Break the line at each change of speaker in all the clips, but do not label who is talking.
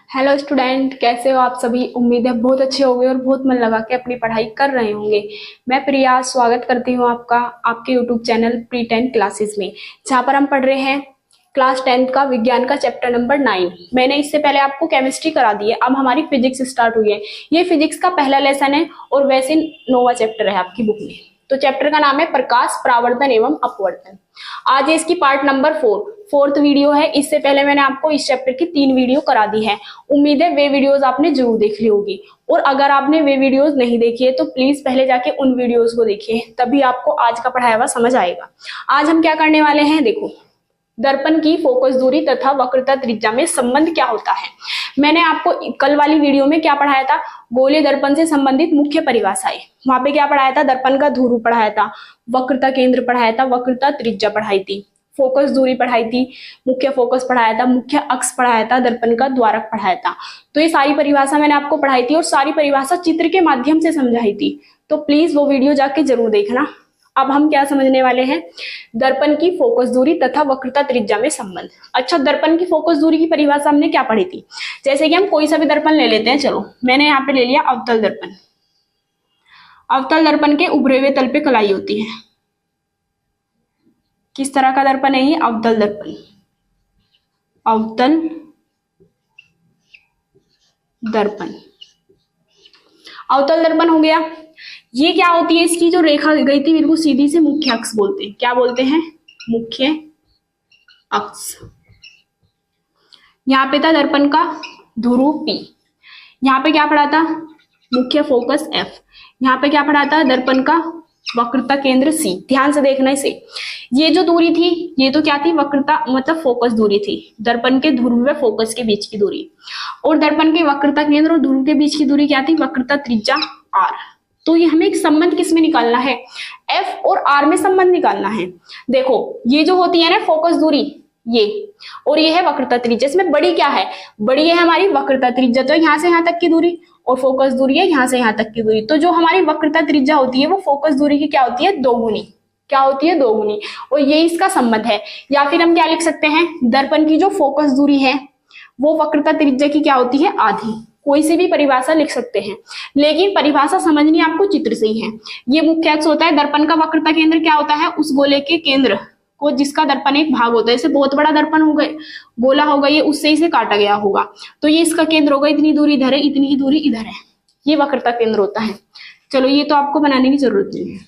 Hello student, कैसे हो आप सभी। उम्मीद है बहुत अच्छे होंगे और बहुत मन लगा के अपनी पढ़ाई कर रहे होंगे। मैं प्रिया स्वागत करती हूँ आपका आपके यूट्यूब चैनल प्री 10 क्लासेस में, जहाँ पर हम पढ़ रहे हैं क्लास 10 का विज्ञान का चैप्टर नंबर 9। मैंने इससे पहले आपको केमिस्ट्री करा दी है, अब हमारी फिजिक्स स्टार्ट हुई है। ये फिजिक्स का पहला लेसन है और वैसे 9वां चैप्टर है आपकी बुक में। तो चैप्टर का नाम है प्रकाश परावर्तन एवं अपवर्तन। आज है इसकी पार्ट नंबर 4th वीडियो है। इससे पहले मैंने आपको इस चैप्टर की 3 वीडियो करा दी है। उम्मीद है वे वीडियोस आपने जरूर देख ली होगी, और अगर आपने वे वीडियोस नहीं देखी है तो प्लीज पहले जाके उन वीडियोस को देखिए, तभी आपको आज का पढ़ाया हुआ समझ आएगा। आज हम क्या करने वाले हैं, देखो, दर्पण की फोकस दूरी तथा वक्रता त्रिज्या में संबंध क्या होता है। मैंने आपको कल वाली वीडियो में क्या पढ़ाया था, गोलीय दर्पण से संबंधित मुख्य परिभाषाएं। वहां पे क्या पढ़ाया था, दर्पण का ध्रुव पढ़ाया था, वक्रता केंद्र पढ़ाया था, वक्रता त्रिज्या पढ़ाई थी, फोकस दूरी पढ़ाई थी, मुख्य फोकस पढ़ाया था, मुख्य अक्ष पढ़ाया था, दर्पण का द्वारक पढ़ाया था। तो ये सारी परिभाषा मैंने आपको पढ़ाई थी और सारी परिभाषा चित्र के माध्यम से समझाई थी। तो प्लीज वो वीडियो जाके जरूर देखना। अब हम क्या समझने वाले हैं, दर्पण की फोकस दूरी तथा वक्रता त्रिज्या में संबंध। अच्छा, दर्पण की फोकस दूरी की परिभाषा हमने क्या पढ़ी थी। जैसे कि हम कोई सा भी दर्पण ले लेते हैं, चलो मैंने यहाँ पे ले लिया अवतल दर्पण। अवतल दर्पण के उभरे हुए तल पे कलाई होती है। किस तरह का दर्पण है ये, अवतल दर्पण। अवतल दर्पण, अवतल दर्पण हो गया। ये क्या होती है, इसकी जो रेखा गई थी बिल्कुल सीधी से मुख्य अक्ष बोलते हैं। क्या बोलते हैं, मुख्य अक्ष। यहाँ पे था दर्पण का ध्रुव P। यहाँ पे क्या पढ़ा था, मुख्य फोकस F। यहाँ पे क्या पढ़ा था, दर्पण का वक्रता केंद्र C। ध्यान से देखना इसे। ये जो दूरी थी ये तो क्या थी, वक्रता मतलब फोकस दूरी थी, दर्पण के ध्रुव व फोकस के बीच की दूरी। और दर्पण के वक्रता केंद्र और ध्रुव के बीच की दूरी क्या थी, वक्रता त्रिज्या R। तो ये हमें एक संबंध किसमें निकालना है, F और R में संबंध निकालना है। देखो ये जो होती है ना फोकस दूरी, ये और ये है वक्रता त्रिज्या। इसमें बड़ी क्या है, बड़ी है हमारी वक्रता त्रिज्या, तो यहाँ से यहाँ तक की दूरी, और फोकस दूरी है यहाँ से यहाँ तक की दूरी। तो जो हमारी वक्रता त्रिज्या होती है वो फोकस दूरी की क्या होती है, दोगुनी। क्या होती है, दोगुनी। और ये इसका संबंध है। या फिर हम क्या लिख सकते हैं, दर्पण की जो फोकस दूरी है वो वक्रता त्रिज्या की क्या होती है, आधी। कोई सी भी परिभाषा लिख सकते हैं, लेकिन परिभाषा समझनी आपको चित्र से ही है। ये मुख्य अक्ष होता है, दर्पण का वक्रता केंद्र क्या होता है, उस गोले के केंद्र को जिसका दर्पण एक भाग होता है। जैसे बहुत बड़ा दर्पण हो गए, गोला होगा ये, उससे इसे काटा गया होगा, तो ये इसका केंद्र होगा, इतनी दूरी इधर है, इतनी ही दूरी इधर है, ये वक्रता केंद्र होता है। चलो ये तो आपको बनाने की जरूरत नहीं है।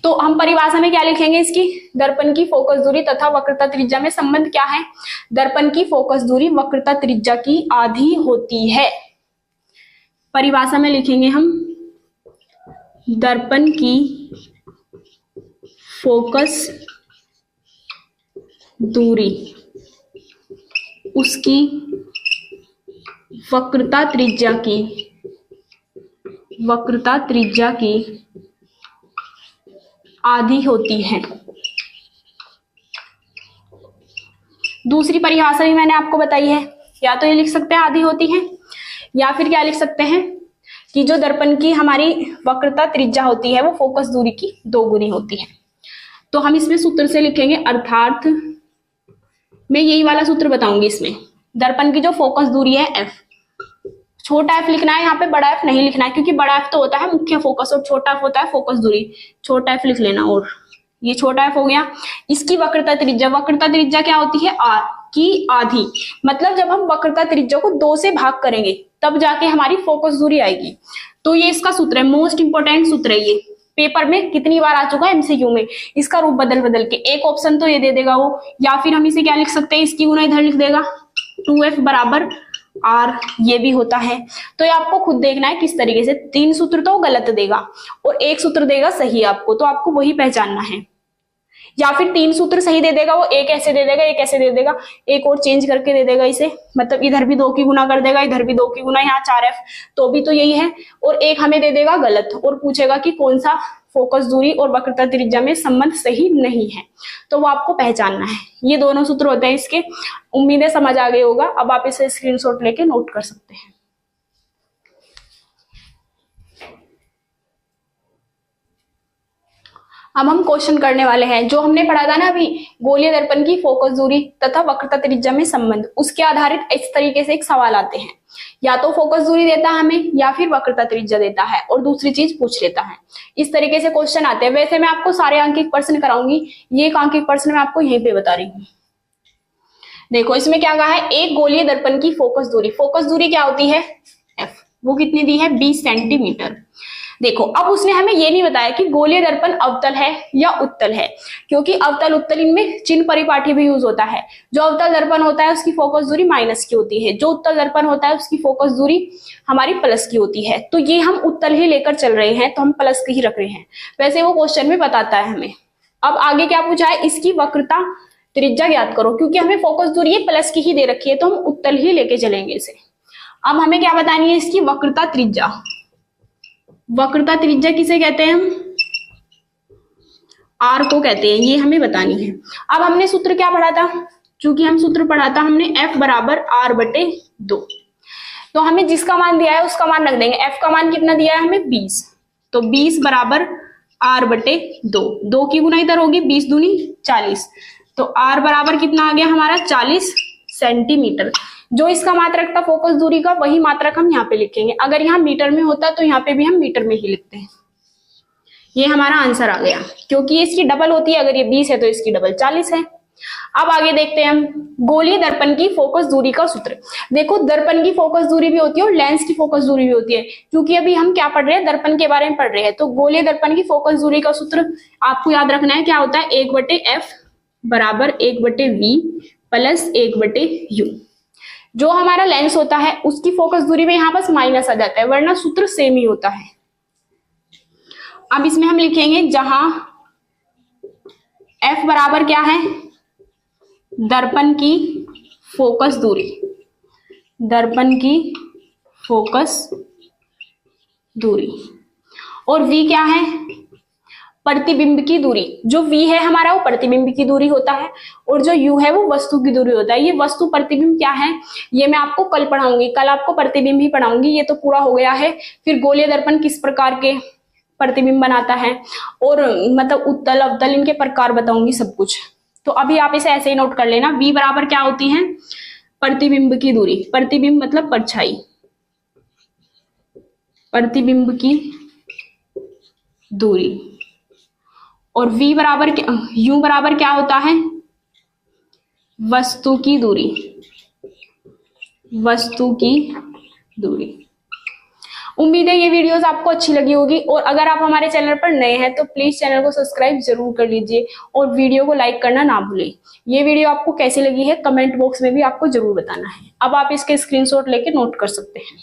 तो हम परिभाषा में क्या लिखेंगे इसकी, दर्पण की फोकस दूरी तथा वक्रता त्रिज्या में संबंध क्या है, दर्पण की फोकस दूरी वक्रता त्रिज्या की आधी होती है। परिभाषा में लिखेंगे हम, दर्पण की फोकस दूरी उसकी वक्रता त्रिज्या की आधी होती है। दूसरी परिभाषा भी मैंने आपको बताई है, या तो ये लिख सकते हैं आधी होती है, या फिर क्या लिख सकते हैं कि जो दर्पण की हमारी वक्रता त्रिज्या होती है वो फोकस दूरी की दोगुनी होती है। तो हम इसमें सूत्र से लिखेंगे, अर्थात मैं यही वाला सूत्र बताऊंगी। इसमें दर्पण की जो फोकस दूरी है F, छोटा f लिखना है, यहाँ पे बड़ा f नहीं लिखना है, क्योंकि बड़ा f तो होता है मुख्य फोकस और छोटा f होता है फोकस दूरी। छोटा f लिख लेना, और ये छोटा f हो गया। इसकी वक्रता त्रिज्या क्या होती है, r की आधी। मतलब जब हम वक्रता त्रिज्या को 2 से भाग करेंगे तब जाके हमारी फोकस दूरी आएगी। तो ये इसका सूत्र है, मोस्ट इंपोर्टेंट सूत्र है ये। पेपर में कितनी बार आ चुका है एमसीक्यू में, इसका रूप बदल बदल के। एक ऑप्शन तो ये दे देगा वो, या फिर हम इसे क्या लिख सकते हैं, इसकी गुना इधर लिख देगा, 2f बराबर R, ये भी होता है। तो ये आपको खुद देखना है किस तरीके से। 3 सूत्र तो गलत देगा और 1 सूत्र देगा सही आपको, तो आपको वही पहचानना है। या फिर 3 सूत्र सही दे देगा वो, एक ऐसे दे देगा, एक ऐसे दे देगा, एक और चेंज करके दे देगा इसे, मतलब इधर भी 2 की गुना कर देगा, इधर भी 2 की गुना, यहाँ 4f, तो भी तो यही है। और एक हमें दे देगा गलत और पूछेगा कि कौन सा फोकस दूरी और वक्रता त्रिज्या में संबंध सही नहीं है, तो वो आपको पहचानना है। ये दोनों सूत्र होते हैं इसके। उम्मीदें समझ आ गई होगा। अब आप इसे स्क्रीनशॉट लेके नोट कर सकते हैं। अब हम क्वेश्चन करने वाले हैं। जो हमने पढ़ा था ना अभी, गोलीय दर्पण की फोकस दूरी तथा वक्रता त्रिज्या में संबंध, उसके आधारित इस तरीके से एक सवाल आते हैं। या तो फोकस दूरी देता है हमें, या फिर वक्रता त्रिज्या देता है और दूसरी चीज पूछ लेता है। इस तरीके से क्वेश्चन आते हैं। वैसे मैं आपको सारे अंकित प्रश्न कराऊंगी, ये एक अंकित प्रश्न मैं आपको यहीं पे बता रही हूँ। देखो इसमें क्या कहा है, एक गोलीय दर्पण की फोकस दूरी क्या होती है, एफ, वो कितनी दी है, 20 सेंटीमीटर। देखो अब उसने हमें ये नहीं बताया कि गोलीय दर्पण अवतल है या उत्तल है, क्योंकि अवतल उत्तल इनमें चिन्ह परिपाटी भी यूज होता है। जो अवतल दर्पण होता है उसकी फोकस दूरी माइनस की होती है, जो उत्तल दर्पण होता है उसकी फोकस दूरी हमारी प्लस की होती है। तो ये हम उत्तल ही लेकर चल रहे हैं, तो हम प्लस की ही रख रहे हैं। वैसे वो क्वेश्चन में बताता है हमें। अब आगे क्या पूछा है, इसकी वक्रता त्रिज्या ज्ञात करो, क्योंकि हमें फोकस दूरी ये प्लस की ही दे रखी है तो हम उत्तल ही लेके चलेंगे इसे। अब हमें क्या बतानी है, इसकी वक्रता त्रिज्या। वक्रता त्रिज्या किसे कहते हैं, हम आर को कहते हैं, ये हमें बतानी है। अब हमने सूत्र क्या पढ़ा था, चूंकि हम सूत्र पढ़ा था हमने F बराबर R बटे 2, तो हमें जिसका मान दिया है उसका मान रख देंगे। F का मान कितना दिया है हमें, 20, तो 20 बराबर R बटे 2, 2 की गुना इधर होगी, 20 दूनी 40, तो R बराबर कितना आ गया हमारा, 40 सेंटीमीटर। जो इसका मात्रक था फोकस दूरी का, वही मात्रक हम यहाँ पे लिखेंगे। अगर यहाँ मीटर में होता तो यहाँ पे भी हम मीटर में ही लिखते हैं। ये हमारा आंसर आ गया, क्योंकि इसकी डबल होती है, अगर ये 20 है तो इसकी डबल 40 है। अब आगे देखते हैं हम गोलीय दर्पण की फोकस दूरी का सूत्र। देखो दर्पण की फोकस दूरी भी होती है और लेंस की फोकस दूरी भी होती है। क्योंकि अभी हम क्या पढ़ रहे हैं, दर्पण के बारे में पढ़ रहे हैं, तो गोलीय दर्पण की फोकस दूरी का सूत्र आपको याद रखना है। क्या होता है, 1/f बराबर 1/v प्लस 1/u। जो हमारा लेंस होता है उसकी फोकस दूरी में यहाँ बस माइनस आ जाता है, वरना सूत्र सेम ही होता है। अब इसमें हम लिखेंगे जहां F बराबर क्या है, दर्पण की फोकस दूरी, दर्पण की फोकस दूरी, और V क्या है, प्रतिबिंब की दूरी। जो V है हमारा वो प्रतिबिंब की दूरी होता है, और जो U है वो वस्तु की दूरी होता है। ये वस्तु प्रतिबिंब क्या है ये मैं आपको कल पढ़ाऊंगी, कल आपको प्रतिबिंब ही पढ़ाऊंगी। ये तो पूरा हो गया है। फिर गोलीय दर्पण किस प्रकार के प्रतिबिंब बनाता है, और मतलब उत्तल अवतल इनके प्रकार बताऊंगी सब कुछ। तो अभी आप इसे ऐसे ही नोट कर लेना। V बराबर क्या होती है, प्रतिबिंब की दूरी, प्रतिबिंब मतलब परछाई, प्रतिबिंब की दूरी, और V बराबर U बराबर क्या होता है, वस्तु की दूरी, वस्तु की दूरी। उम्मीद है ये वीडियोस आपको अच्छी लगी होगी, और अगर आप हमारे चैनल पर नए हैं तो प्लीज चैनल को सब्सक्राइब जरूर कर लीजिए और वीडियो को लाइक करना ना भूलें। ये वीडियो आपको कैसी लगी है कमेंट बॉक्स में भी आपको जरूर बताना है। अब आप इसके स्क्रीनशॉट लेके नोट कर सकते हैं।